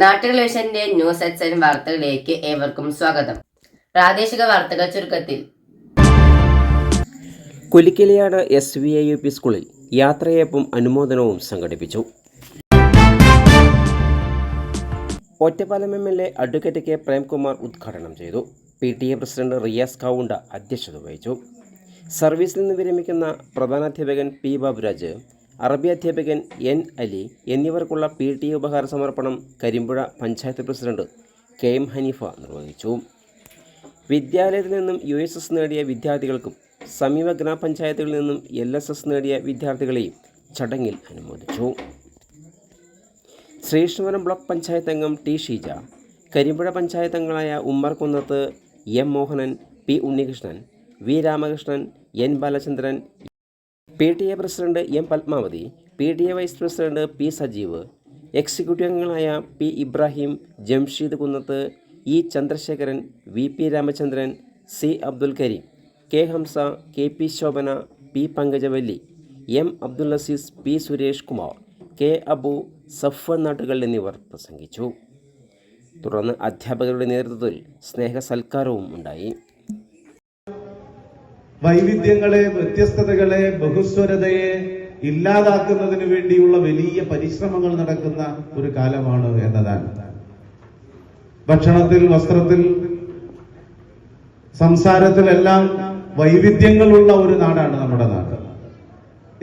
നാട്ടുകളേഷന്റെ news എക്സൈൻ വാർത്തകളിലേക്ക് ഏവർക്കും സ്വാഗതം. പ്രാദേശിക വാർത്തകൾ ചുരുക്കത്തിൽ. കുലിക്കലിയാട് SVI UP സ്കൂളിൽ യാത്രയയപ്പും അനുമോദനവും സംഘടിപ്പിച്ചു. Ottapalam MLA advocate K Premkumar ഉദ്ഘാടനം ചെയ്തു. PTA പ്രസിഡന്റ് റിയാസ് കാവുണ്ട അധ്യക്ഷത വഹിച്ചു. സർവീസിൽ നിന്ന് വിരമിക്കുന്ന പ്രധാനാധ്യാപകൻ P ബാബുരാജ്, അറബി അധ്യാപകൻ N അലി എന്നിവർക്കുള്ള PTA ഉപഹാര സമർപ്പണം കരിമ്പുഴ പഞ്ചായത്ത് പ്രസിഡന്റ് KM ഹനീഫ നിർവഹിച്ചു. വിദ്യാലയത്തിൽ നിന്നും USS നേടിയ വിദ്യാർത്ഥികൾക്കും സമീപ ഗ്രാമപഞ്ചായത്തുകളിൽ നിന്നും LSS നേടിയ വിദ്യാർത്ഥികളെയും ചടങ്ങിൽ അനുമോദിച്ചു. ശ്രീകൃഷ്ണപുരം ബ്ലോക്ക് പഞ്ചായത്ത് അംഗം T ഷീജ, കരിമ്പുഴ പഞ്ചായത്ത് അംഗങ്ങളായ Ummarkunnath M Mohanan, P Unnikrishnan, V Ramakrishnan, N Balachandran, PTA president M Padmavathi, PTA vice president P Sajeev, executive അംഗങ്ങളായ P Ibrahim, Jamsheed Kunnath, E Chandrasekharan, VP Ramachandran, C Abdul Kareem, K Hamza, KP Shobhana, P Pankajavalli, M Abdul Azeez, P Suresh Kumar, K Abu, Safwan നാട്ടുകൾ എന്നിവർ പ്രസംഗിച്ചു. തുടർന്ന് അധ്യാപകരുടെ നേതൃത്വത്തിൽ സ്നേഹസൽക്കാരവും ഉണ്ടായി. വൈവിധ്യങ്ങളെ, വ്യത്യസ്തതകളെ, ബഹുസ്വരതയെ ഇല്ലാതാക്കുന്നതിന് വേണ്ടിയുള്ള വലിയ പരിശ്രമങ്ങൾ നടക്കുന്ന ഒരു കാലമാണ് എന്നതാണ്. ഭക്ഷണത്തിൽ, വസ്ത്രത്തിൽ, സംസാരത്തിലെല്ലാം വൈവിധ്യങ്ങളുള്ള ഒരു നാടാണ് നമ്മുടെ നാട്.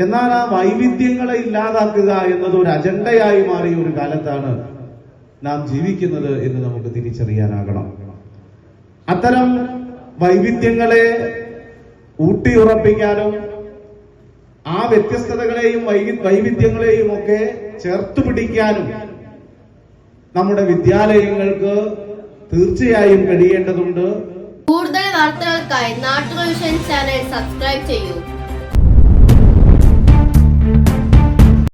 എന്നാൽ ആ വൈവിധ്യങ്ങളെ ഇല്ലാതാക്കുക എന്നത് ഒരു അജണ്ടയായി മാറിയ ഒരു കാലത്താണ് നാം ജീവിക്കുന്നത് എന്ന് നമുക്ക് തിരിച്ചറിയാനാകണം. അത്തരം വൈവിധ്യങ്ങളെ ഊട്ടിയുറപ്പിക്കാനും ആ വ്യത്യസ്തതകളെയും വൈവിധ്യങ്ങളെയും ഒക്കെ ചേർത്തു പിടിക്കാനും നമ്മുടെ വിദ്യാലയങ്ങൾക്ക് തീർച്ചയായും കഴിയേണ്ടതുണ്ട്. കൂടുതൽ വാർത്തകൾക്കായി നാട്ടുകൾ ചാനൽ സബ്സ്ക്രൈബ് ചെയ്യൂ.